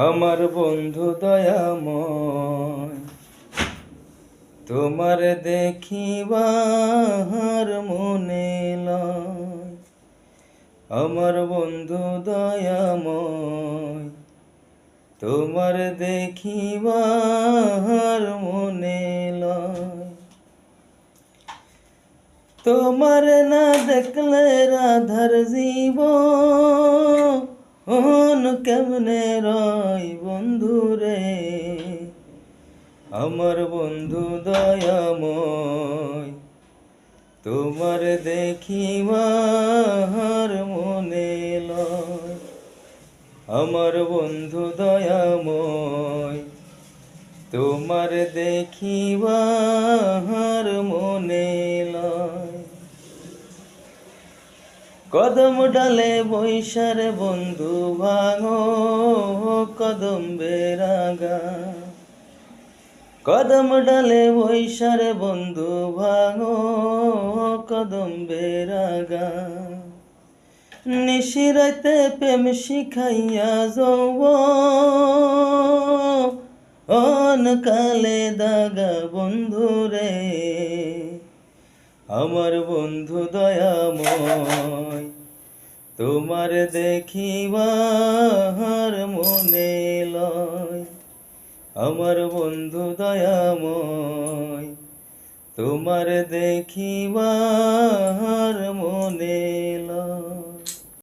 আমার বন্ধু দয়াময়, তোমার দেখিবার মনে লয়। আমার বন্ধু দয়াময়, তোমার দেখিবার মনে লয়। তোমার না দেখলে রাধার জীবন কেমনে রয় বন্ধু রে। আমার বন্ধু দয়াময়, তোমার দেখিবার মনে লয়। আমার বন্ধু দয়াময়, তোমার দেখিবার মনে লয়। কদম ডালে বৈশার বন্ধু ভাঙো কদম বেরাগা। কদম ডালে বৈশার বন্ধু ভাঙো কদম বেরাগা। নিশিরাতে প্রেম শিখাইয়া যৌবন কালে দাগা বন্ধু রে। আমার বন্ধু দয়াময়, তোমার দেখিবার মনে লয়। আমার বন্ধু দয়াময়, তোমার দেখিবার মনে লয়।